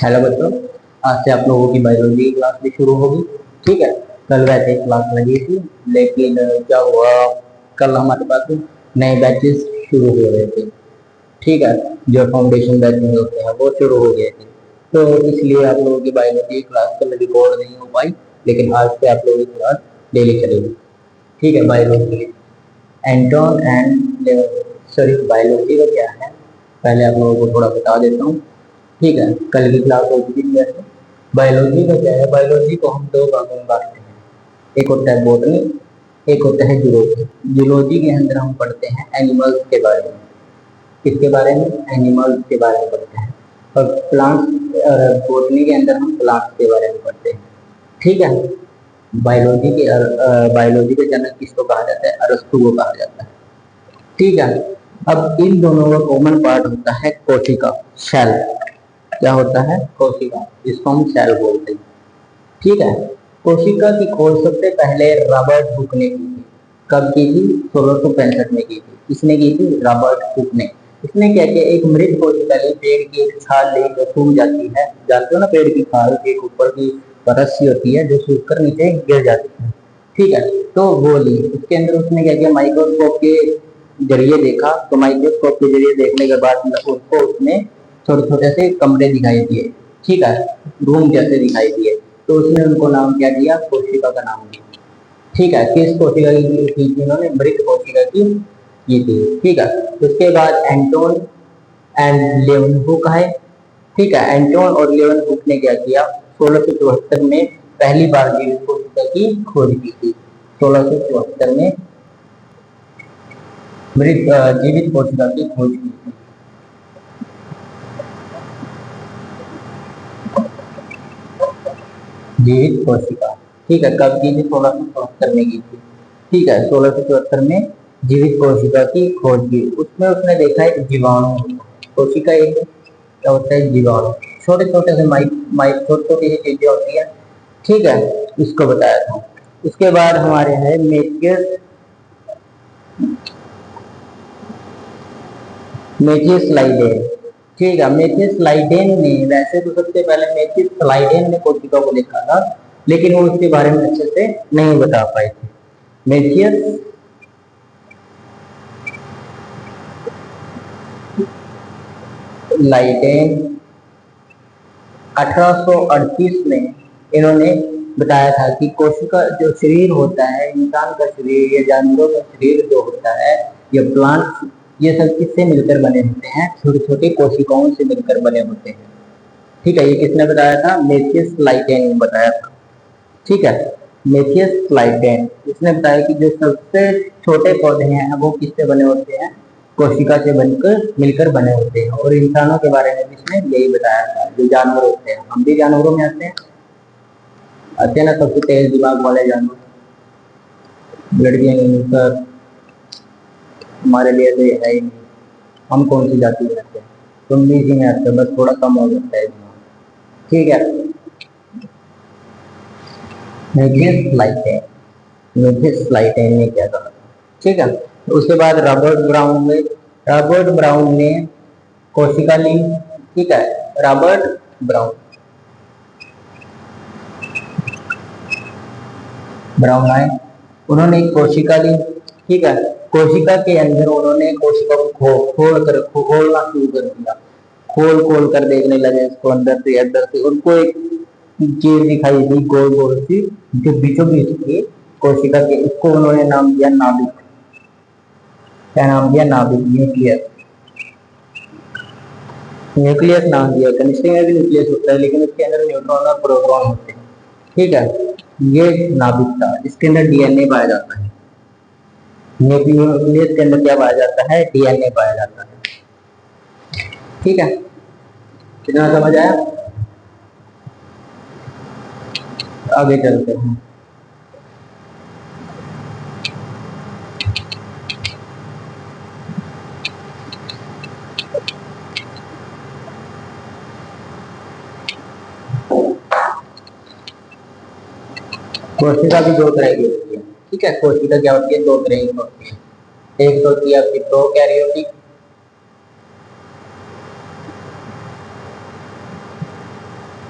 Hello बच्चों, आज से आप लोगों की बायोलॉजी की क्लास भी शुरू होगी। ठीक है। कल वैसे क्लास लगी थी, लेकिन क्या हुआ, कल हमारे पास नए बैचेस शुरू हो रहे थे। ठीक है। जो फाउंडेशन बैचेस होते हैं वो शुरू हो गए थे, तो इसलिए आप लोगों की बायोलॉजी की क्लास कल रिकॉर्ड नहीं हो पाई। लेकिन आज से आप लोगों की क्लास डेली चलेगी। ठीक है। Biology Anton and sorry, biology का क्या है पहले आप लोगों को थोड़ा बता देता हूँ। ठीक है। कल की क्लास हो चुकी है। बायोलॉजी का क्या है, बायोलॉजी को हम दो भागों में बांटते हैं। एक होता है बॉटनी, एक होता है जूलॉजी। जूलॉजी के अंदर हम पढ़ते हैं एनिमल्स के बारे में। किसके बारे में? एनिमल्स के बारे में पढ़ते हैं। और प्लांट्स, बॉटनी के अंदर हम प्लांट्स के बारे में पढ़ते हैं। ठीक है। बायोलॉजी के जनक किसको कहा जाता है? अरस्तु को कहा जाता है। ठीक है। अब इन दोनों का कॉमन पार्ट होता है कोशिका, सेल। क्या होता है? कोशिका, जिसको हम सेल बोलते हैं। ठीक है। कोशिका की खोज सबसे पहले रॉबर्ट हुक ने की थी। कब की थी? 1665 में की थी। किसने की थी? रॉबर्ट हुक ने। इसने क्या किया, एक मृत कोशिका ली, पेड़ की एक छाल ली जो सूख जाती है। जानते हो ना, पेड़ की छाल एक ऊपर की परत सी होती है जो सूख कर नीचे गिर जाती है। ठीक है। तो वो ली, उसके अंदर उसने क्या किया, माइक्रोस्कोप के जरिए देखा। तो माइक्रोस्कोप के जरिए देखने के बाद उसको उसने छोटे छोटे से कमरे दिखाई दिए। ठीक है। रूम जैसे दिखाई दिए। तो उसने उनको नाम क्या दिया? कोशिका का नाम दिया। ठीक है। किस कोशिका की थी उन्होंने? मृत कोशिका की थी। ठीक है। उसके बाद एंटोन एंड लेवनहुक है। ठीक है। एंटोन और लेवनहुक ने क्या किया, 1674 में पहली बार जीवित कोशिका की खोज की थी। 1674 में जीवित कोशिका की खोज की थी। जीवित कोशिका। ठीक है। कब की थी? 1674 में की थी। ठीक है। 1674 में जीवित कोशिका की खोज की। उसमें उसने देखा है जीवाणु। कोशिका एक क्या होता है? जीवाणु। छोटे छोटे से माइक माइक छोटी छोटी सी चीजें होती है। ठीक है। इसको बताया था। उसके बाद हमारे है मेथियस मेथियस लाइडेन। ठीक है। मेथियस लाइडेन ने, वैसे तो सबसे पहले मेथियस लाइडेन ने कोशिका को देखा था, लेकिन वो उसके बारे में अच्छे से नहीं बता पाए थे। मेथियस लाइडेन 1838 में इन्होंने बताया था कि कोशिका जो शरीर होता है, इंसान का शरीर या जानवरों का शरीर जो होता है, ये प्लांट, ये सब किससे मिलकर बने होते हैं? छोटी छोटी कोशिकाओं से मिलकर बने होते हैं। ठीक है। ये किसने बताया था? मेथियस लाइडेन ने बताया था। ठीक है। मेथियस लाइडेन इसने बताया कि जो सबसे छोटे पौधे हैं वो किससे बने होते हैं? कोशिका से बनकर मिलकर बने होते हैं। और इंसानों के बारे में भी इसने यही बताया था। जो जानवर होते हैं, हम भी जानवरों में आते हैं ना, सबसे तेज दिमाग वाले जानवर लड़कियां नहीं सर, हमारे लिए तो ये है ही नहीं। हम कौन सी जाति में रहते हैं? तुम भी इसी में आते हो, बस थोड़ा कम हो जाता है दिमाग। ठीक है। मेथियस लाइडेन, मेथियस लाइडेन ने क्या कहा? ठीक है। उसके बाद रॉबर्ट ब्राउन हुए। रॉबर्ट ब्राउन ने कोशिका ली। ठीक है। रॉबर्ट ब्राउन ब्राउन आए, उन्होंने एक कोशिका ली। ठीक है। कोशिका के अंदर उन्होंने कोशिका को खोलना शुरू कर दिया। खोल खोल कर देखने लगे इसको, अंदर से उनको एक चीज दिखाई दी गोल गोल सी, जो बीचों बीच थी कोशिका के। इसको उन्होंने नाम दिया नाभिक। क्या नाम दिया? नाभिक, न्यूक्लियस। न्यूक्लियस नाम दिया। केमिस्ट्री में भी न्यूक्लियस होता है, लेकिन इसके अंदर न्यूट्रॉन और प्रोटॉन होते हैं। ठीक है। ये नाभिक था, इसके अंदर डीएनए पाया जाता है। न्यूक्लियस के अंदर क्या पाया जाता है? डीएनए पाया जाता है। ठीक है। कितना समझ आया? आगे चलते हैं। कोशिका भी दो तरह की होती है। ठीक है। कोशिका क्या होती है? दो तरह की होती है। एक तो होती है आपकी प्रोकैरियोटिक,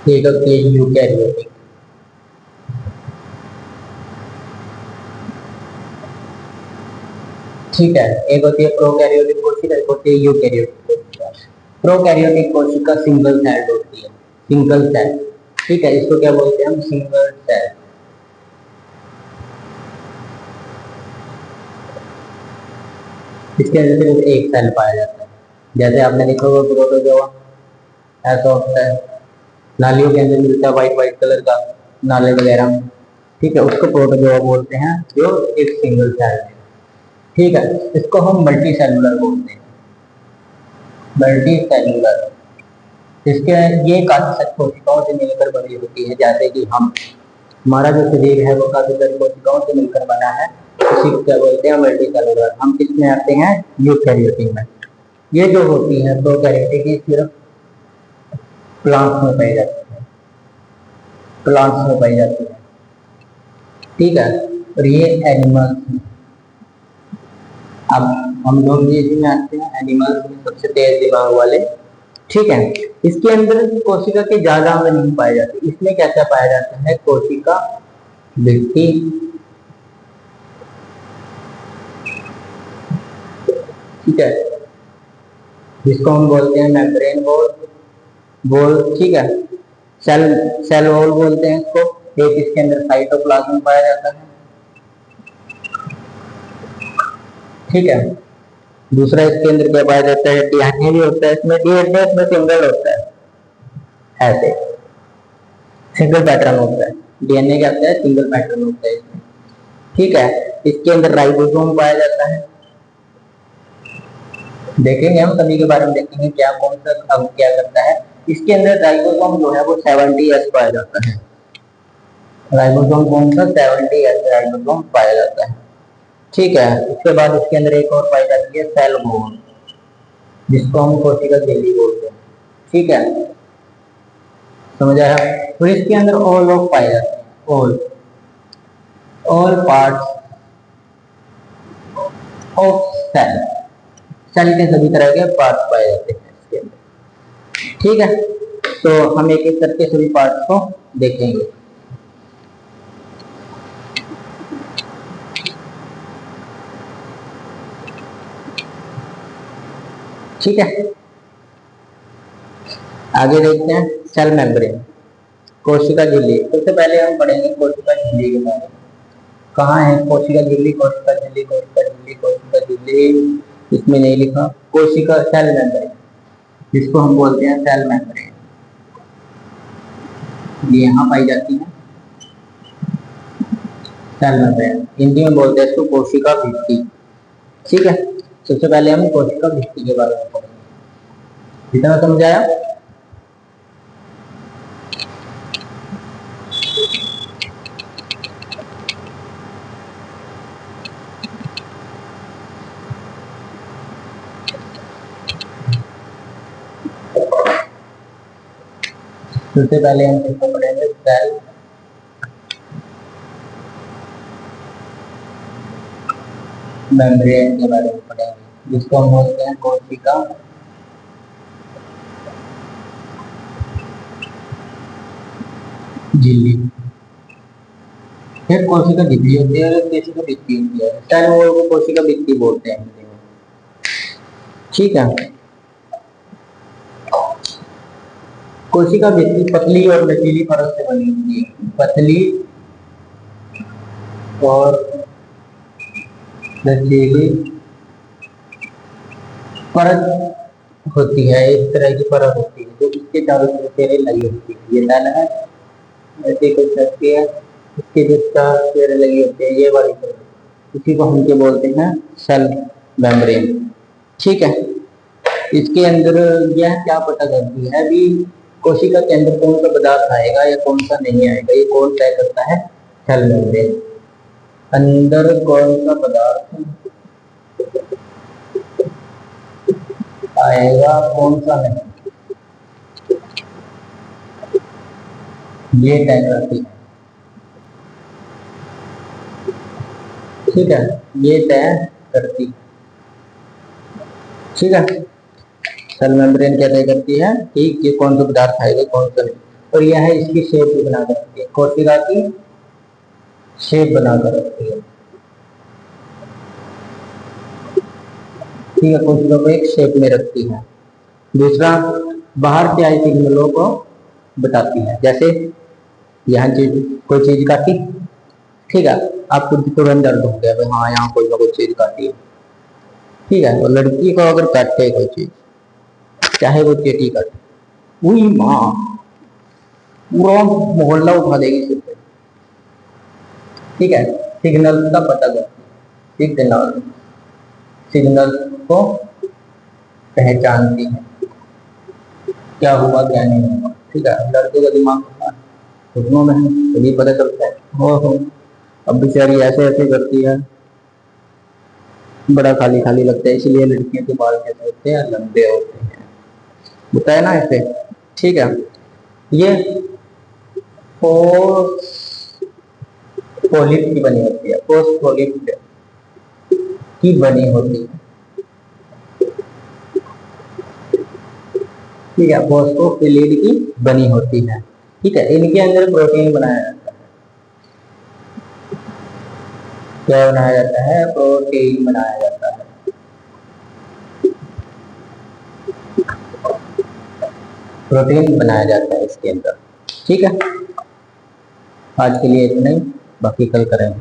एक होती है यूकैरियोटिक, ठीक है। एक होती है प्रोकैरियोटिक कोशिका, एक होती है यूकैरियोटिक कोशिका। प्रोकैरियोटिक कोशिका सिंगल सेल्ड होती है, सिंगल सेल, ठीक है। इसको क्या बोलते हैं हम? Single cell. इसके अंदर सिर्फ एक सेल पाया जाता है। जैसे आपने देखा होगा प्रोटोजोआ ऐसा होता है, नालियों के अंदर मिलता है व्हाइट व्हाइट कलर का, नाले वगैरह में, ठीक है। उसको प्रोटोजोआ बोलते हैं, जो एक सिंगल सेल है, ठीक है। इसको हम मल्टी सेलुलर बोलते हैं, मल्टी सेलुलर। इसके ये काफी सारी कोशिकाओं से मिलकर बनी होती है, जैसे कि हम, हमारा जो शरीर है वो काफी सारी कोशिकाओं से मिलकर बना है, इसी को क्या बोलते हैं? Multi cellular. हम किसमें आते हैं? यूकैरियोटिक में। ये जो होती है प्रोकैरियोटिक, ये सिर्फ प्लांट्स में पाई जाती है, प्लांट्स में पाई जाती है, ठीक है। और ये एनिमल्स, अब हम लोग ये इसमें आते हैं एनिमल्स में सबसे तेज दिमाग वाले, ठीक है। इसके अंदर कोशिका के ज्यादा अंग नहीं पाए जाते। इसमें क्या क्या पाया जाता है? कोशिका भित्ति, ठीक है, जिसको हम बोलते हैं मेम्ब्रेन वॉल, ठीक है। सेल, सेल वॉल बोलते हैं इसको। एक इसके अंदर साइटोप्लाज्म पाया जाता है, ठीक है। दूसरा इसके अंदर क्या पाया जाता है? डीएनए भी होता है इसमें। डीएनए इसमें सिंगल होता है, ऐसे सिंगल पैटर्न होता है। डीएनए क्या होता है? सिंगल पैटर्न होता है इसमें, ठीक है। इसके अंदर राइबोसोम पाया जाता है, देखेंगे हम सभी के बारे में, देखेंगे क्या कौन सा अंग क्या करता है। इसके अंदर राइबोसोम जो है वो 70S पाया जाता है। राइबोसोम कौन सा? 70S राइबोसोम पाया जाता है, ठीक है। उसके बाद इसके अंदर एक और पाई जाती है सेल वॉल, जिसको हम कोशिका झिल्ली बोलते हैं, ठीक है। समझ आया? तो इसके अंदर ऑल ऑफ पाए जाते हैं, all parts of cell, cell के सभी तरह के पार्ट्स पाए जाते हैं इसके अंदर, ठीक है। तो हम एक एक करके सभी पार्ट्स को देखेंगे, ठीक है। आगे देखते हैं सेल मेम्ब्रेन, कोशिका झिल्ली। सबसे पहले हम पढ़ेंगे कोशिका झिल्ली के बारे में। कहाँ है कोशिका झिल्ली? कोशिका झिल्ली, कोशिका झिल्ली, कोशिका झिल्ली, इसमें नहीं लिखा। कोशिका सेल मेम्ब्रेन, जिसको हम बोलते हैं सेल मेम्ब्रेन, ये यहाँ पाई जाती है सेल मेम्ब्रेन। हिंदी में बोलते हैं इसको कोशिका भित्ति, ठीक है। सबसे पहले हम कोशिका भित्ति के बारे में पढ़ेंगे। इतना समझाया? सबसे पहले हम इसको पढ़ेंगे सेल मेम्ब्रेन के बारे में पढ़ेंगे, जिसको हम बोलते हैं कोशिका झिल्ली। फिर कोशिका झिल्ली होती है और कोशिका भित्ति होती है। सेल वॉल को कोशिका भित्ति बोलते हैं हिंदी में, ठीक है। कोशिका भित्ति पतली और लचीली परत से बनी होती है, पतली और लचीली परत होती है, एक तरह की परत होती है जो इसके चारों तरफ लगी होती है। ये सेल है, ऐसे कुछ लगती है, इसके जो चार चेहरे लगी होती है, ये वाली परत, इसी को हम क्या बोलते हैं? सेल मेम्ब्रेन, ठीक है। इसके अंदर यह क्या पता करती है भी कोशिका के अंदर कौन सा पदार्थ आएगा या कौन सा नहीं आएगा, ये कौन तय करता है? Cell membrane. अंदर कौन सा पदार्थ आएगा, कौन सा नहीं, ये तय करती है, ठीक है। ये तय करती है, ठीक है। सेल मेम्ब्रेन क्या तय करती है कि कौन सा पदार्थ आएगा, कौन सा नहीं। और यह है इसकी शेप भी बना कर रखती है, कोशिका की शेप बना कर रखती है। ठीक है, कोशिका को एक शेप में रखती है। दूसरा, बाहर से आई सिग्नलों को बताती है। जैसे यहाँ चीज, कोई चीज काटी, ठीक है, आपको तुरंत दर्द हो गया भाई, हाँ यहाँ कोई ना कोई चीज काटी है। ठीक है, और लड़की को अगर काटे कोई चीज, चाहे वो चेटी काटे, वही माँ पूरा मोहल्ला उठा देगी सिर पे। ठीक है, सिग्नल का पता करती है, सिग्नल सिग्नल को पहचानती है, क्या हुआ क्या नहीं हुआ। ठीक है, लड़के का दिमाग घुटनों में है, तभी पता चलता है। हो अब बेचारी ऐसे ऐसे करती है, बड़ा खाली खाली लगता है, इसलिए लड़कियों के बाल कैसे होते हैं, लंबे होते हैं, बताया ना ऐसे। ठीक है, ये फोस्फोलिप की बनी होती है, फोस्फोलिप की बनी होती है। ठीक है, फोस्फोफिलिड की बनी होती है। ठीक है, इनके अंदर प्रोटीन बनाया जाता है। क्या बनाया जाता है? प्रोटीन बनाया जाता है। प्रोटीन बनाया जाता है इसके अंदर। ठीक है, आज के लिए इतना ही, बाकी कल करेंगे।